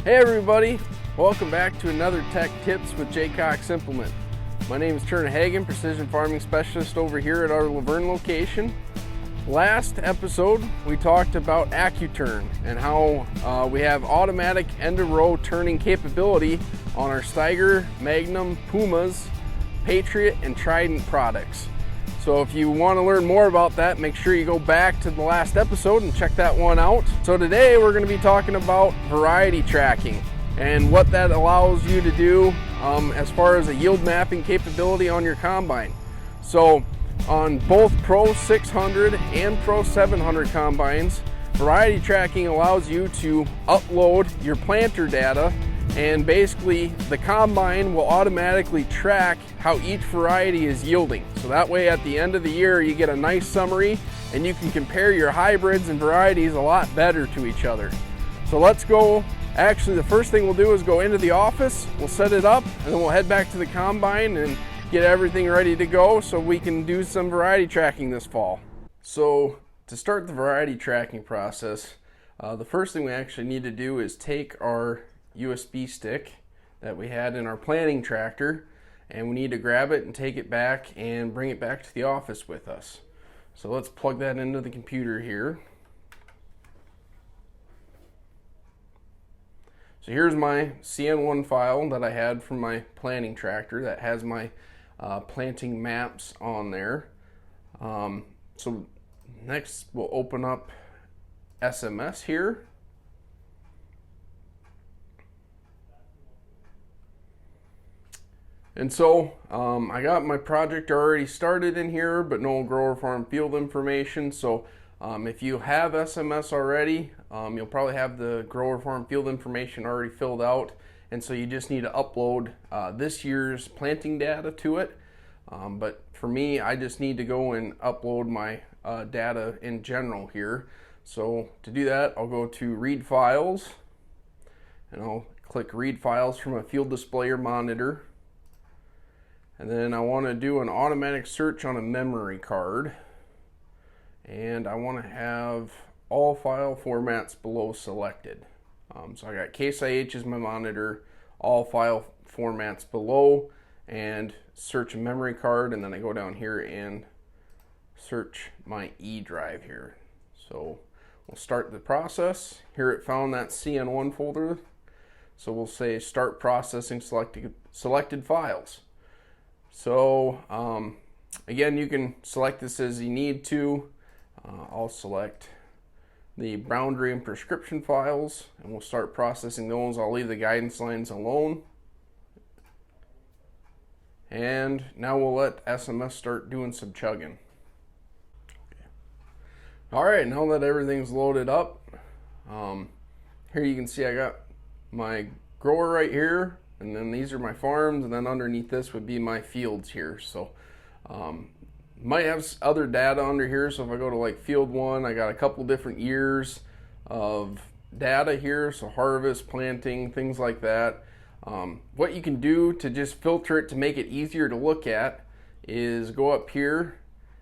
Hey everybody, welcome back to another Tech Tips with J. Cox Implement. My name is Turner Hagen, Precision Farming Specialist over here at our Luverne location. Last episode we talked about AccuTurn and how we have automatic end-of-row turning capability on our Steiger, Magnum, Pumas, Patriot, and Trident products. So if you want to learn more about that, make sure you go back to the last episode and check that one out. So today we're going to be talking about variety tracking and what that allows you to do as far as a yield mapping capability on your combine. So on both Pro 600 and Pro 700 combines, variety tracking allows you to upload your planter data, and basically the combine will automatically track how each variety is yielding. So that way at the end of the year you get a nice summary and you can compare your hybrids and varieties a lot better to each other. So let's go. Actually, the first thing we'll do is go into the office, we'll set it up, and then we'll head back to the combine and get everything ready to go so we can do some variety tracking this fall. So to start the variety tracking process, the first thing we actually need to do is take our USB stick that we had in our planting tractor, and we need to grab it and take it back and bring it back to the office with us. So let's plug that into the computer here. So here's my CN1 file that I had from my planting tractor that has my planting maps on there. So next we'll open up SMS here. And so I got my project already started in here, but no grower farm field information. So if you have SMS already, you'll probably have the grower farm field information already filled out. And so you just need to upload this year's planting data to it. But for me, I just need to go and upload my data in general here. So to do that, I'll go to Read Files, and I'll click Read Files from a field display or monitor. And then I want to do an automatic search on a memory card, and I want to have all file formats below selected. So I got Case IH as my monitor, all file formats below, and search a memory card, and then I go down here and search my E drive here. So we'll start the process. Here it found that CN1 folder, so we'll say start processing selected files. So again, you can select this as you need to. I'll select the boundary and prescription files, and we'll start processing those. I'll leave the guidance lines alone. And now we'll let SMS start doing some chugging. Okay. All right, now that everything's loaded up, here you can see I got my grower right here, and then these are my farms, and then underneath this would be my fields here. So might have other data under here. So if I go to like field 1, I got a couple different years of data here, so harvest, planting, things like that. What you can do to just filter it to make it easier to look at is go up here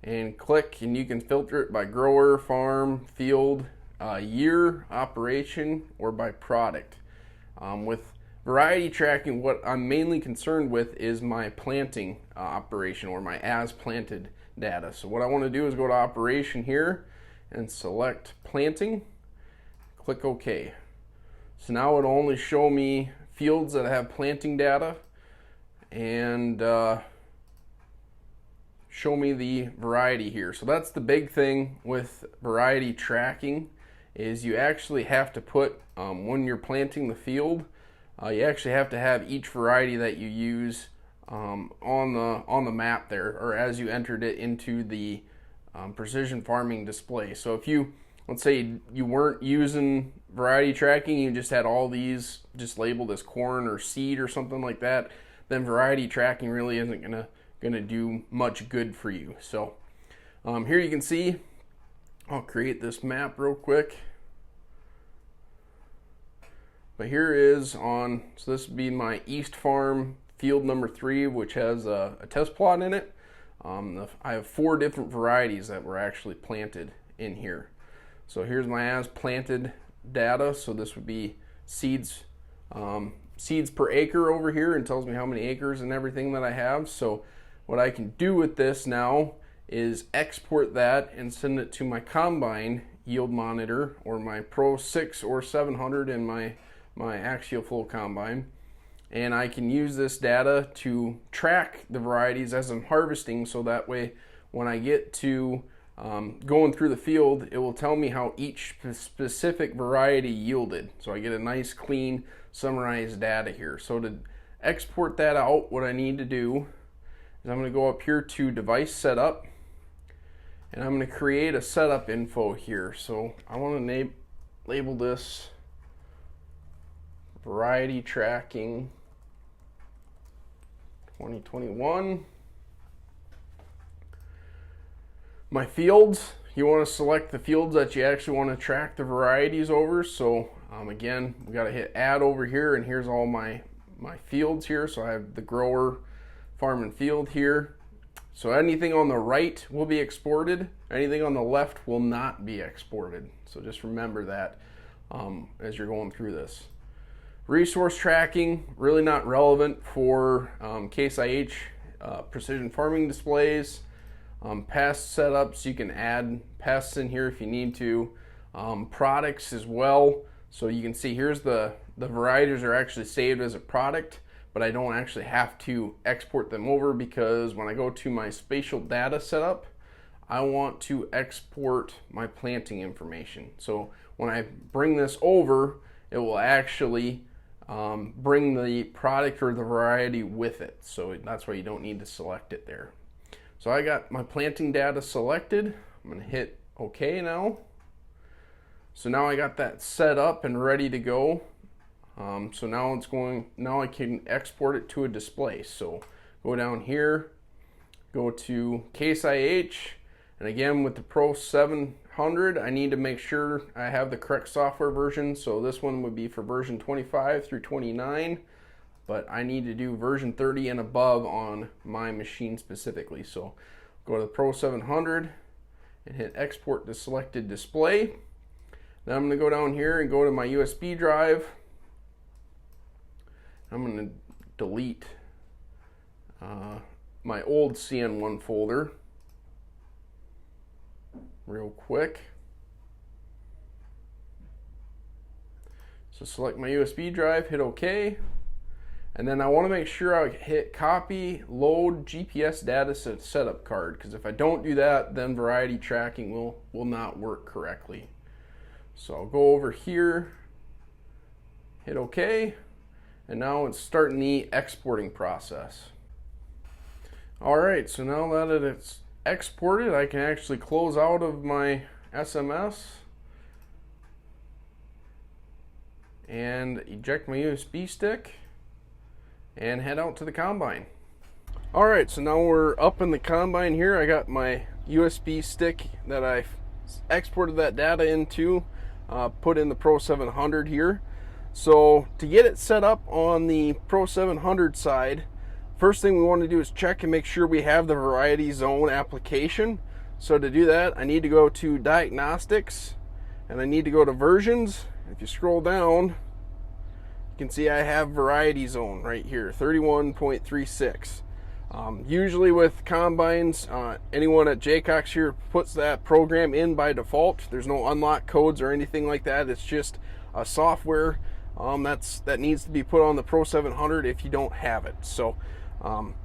and click, and you can filter it by grower, farm, field, year, operation, or by product. With variety tracking, what I'm mainly concerned with is my planting operation, or my as planted data. So what I want to do is go to operation here and select planting, click OK. So now it'll only show me fields that have planting data, and show me the variety here. So that's the big thing with variety tracking, is you actually have to put, when you're planting the field, you actually have to have each variety that you use on the map there, or as you entered it into the precision farming display. So if you, let's say you weren't using variety tracking, you just had all these just labeled as corn or seed or something like that, then variety tracking really isn't gonna do much good for you. So here you can see, I'll create this map real quick. But here is on, so this would be my East Farm field number 3, which has a test plot in it. I have 4 different varieties that were actually planted in here. So here's my as planted data. So this would be seeds seeds per acre over here and tells me how many acres and everything that I have. So what I can do with this now is export that and send it to my combine yield monitor, or my Pro 6 or 700 in my axial flow combine, and I can use this data to track the varieties as I'm harvesting, so that way when I get to going through the field, it will tell me how each specific variety yielded. So I get a nice clean summarized data here. So to export that out, what I need to do is I'm going to go up here to device setup, and I'm going to create a setup info here. So I want to label this variety tracking 2021. My fields, you want to select the fields that you actually want to track the varieties over. So again, we got to hit add over here, and here's all my fields here. So I have the grower, farm and field here. So anything on the right will be exported, anything on the left will not be exported. So just remember that as you're going through this. Resource tracking, really not relevant for Case IH precision farming displays. Pest setups, you can add pests in here if you need to. Products as well. So you can see here's the varieties are actually saved as a product, but I don't actually have to export them over, because when I go to my spatial data setup, I want to export my planting information. So when I bring this over, it will actually bring the product or the variety with it. So that's why you don't need to select it there. So I got my planting data selected. I'm going to hit OK now. So now I got that set up and ready to go. So now I can export it to a display. So go down here, go to Case IH, and again with the Pro 700, I need to make sure I have the correct software version. So this one would be for version 25 through 29, but I need to do version 30 and above on my machine specifically. So go to the Pro 700 and hit export to selected display. Then I'm going to go down here and go to my USB drive. I'm going to delete my old CN1 folder real quick. So select my USB drive, hit OK, and then I want to make sure I hit copy load GPS data setup card, because if I don't do that, then variety tracking will not work correctly. So I'll go over here, hit OK, and now it's starting the exporting process. Alright, so now that it's exported, I can actually close out of my SMS and eject my USB stick and head out to the combine. Alright, so now we're up in the combine here. I got my USB stick that I exported that data into, put in the Pro 700 here. So to get it set up on the Pro 700 side, first thing we want to do is check and make sure we have the variety zone application. So to do that, I need to go to diagnostics and I need to go to versions. If you scroll down, you can see I have variety zone right here, 31.36. Usually with combines, anyone at Jaycox here puts that program in by default. There's no unlock codes or anything like that. It's just a software that needs to be put on the Pro 700 if you don't have it. So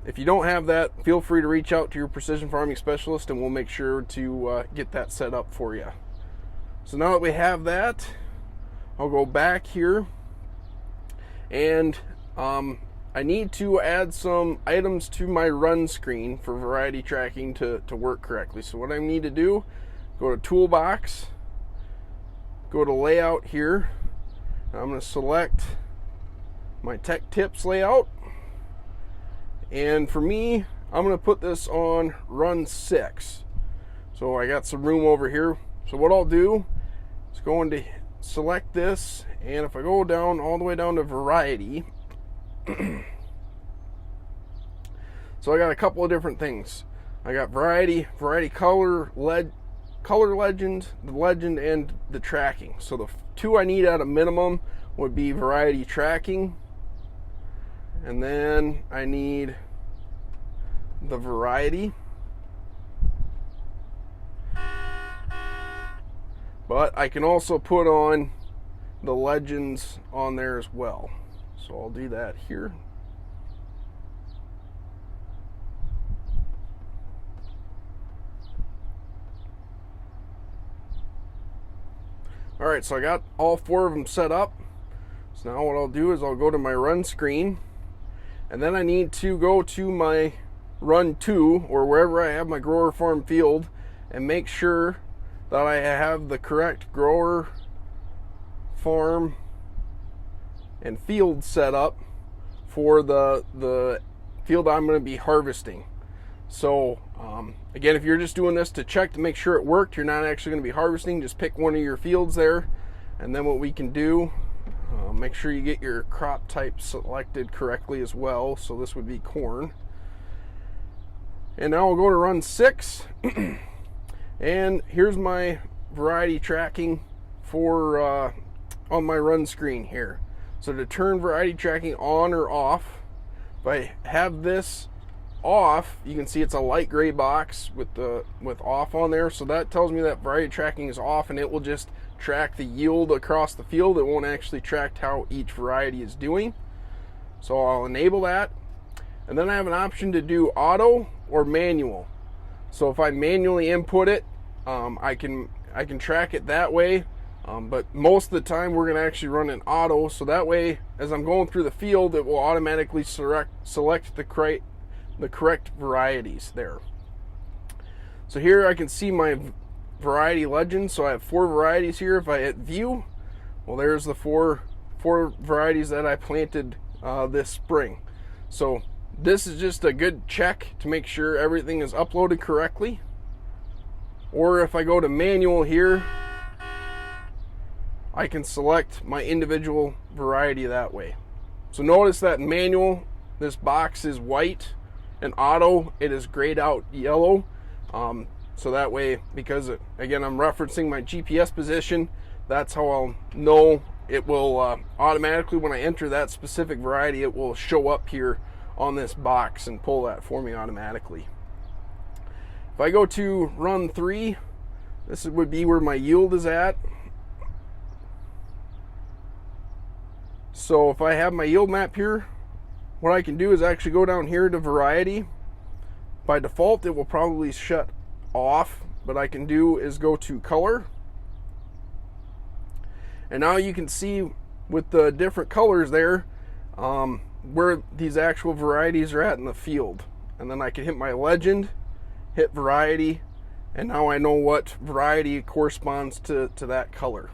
if you don't have that, feel free to reach out to your precision farming specialist and we'll make sure to get that set up for you. So now that we have that, I'll go back here and I need to add some items to my run screen for variety tracking to work correctly. So what I need to do, go to Toolbox, go to Layout here. I'm going to select my Tech Tips layout, and for me, I'm going to put this on Run 6. So I got some room over here. So what I'll do is go into select this, and if I go down all the way down to Variety, so I got a couple of different things. I got variety color, color legend, the legend, and the tracking. So the two I need at a minimum would be variety tracking. And then I need the variety. But I can also put on the legends on there as well. So I'll do that here. Alright, so I got all 4 of them set up. So now what I'll do is I'll go to my run screen, and then I need to go to my run 2 or wherever I have my grower farm field and make sure that I have the correct grower farm and field set up for the field I'm going to be harvesting. So again, if you're just doing this to check to make sure it worked, you're not actually going to be harvesting, just pick one of your fields there. And then what we can do, make sure you get your crop type selected correctly as well. So this would be corn. And now we'll go to run 6. And here's my variety tracking for on my run screen here. So to turn variety tracking on or off, if I have this off, you can see it's a light gray box with off on there. So that tells me that variety tracking is off, and it will just track the yield across the field. It won't actually track how each variety is doing. So I'll enable that. And then I have an option to do auto or manual. So if I manually input it, I can track it that way. But most of the time we're going to actually run an auto. So that way, as I'm going through the field, it will automatically select the correct varieties there. So here I can see my variety legend. So I have 4 varieties here. If I hit view, well, there's the four varieties that I planted this spring. So this is just a good check to make sure everything is uploaded correctly. Or if I go to manual here, I can select my individual variety that way. So notice that in manual, this box is white, and auto, it is grayed out yellow. So that way, because again, I'm referencing my GPS position, that's how I'll know. It will automatically, when I enter that specific variety, it will show up here on this box and pull that for me automatically. If I go to run 3, this would be where my yield is at. So if I have my yield map here, what I can do is actually go down here to variety. By default, it will probably shut off, but I can do is go to color. And now you can see with the different colors there, where these actual varieties are at in the field. And then I can hit my legend, hit variety, and now I know what variety corresponds to that color.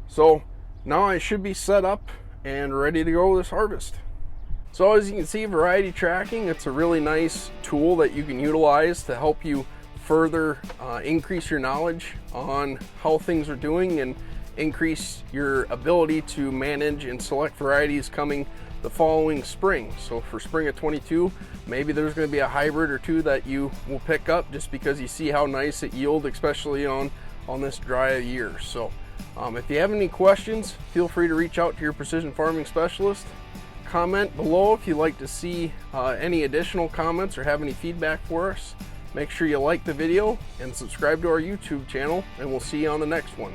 So now I should be set up and ready to go this harvest. So as you can see, variety tracking, it's a really nice tool that you can utilize to help you further increase your knowledge on how things are doing and increase your ability to manage and select varieties coming the following spring. So for spring of 22, maybe there's going to be a hybrid or 2 that you will pick up just because you see how nice it yields, especially on this dry year. So if you have any questions, feel free to reach out to your precision farming specialist. Comment below if you'd like to see any additional comments or have any feedback for us. Make sure you like the video and subscribe to our YouTube channel, and we'll see you on the next one.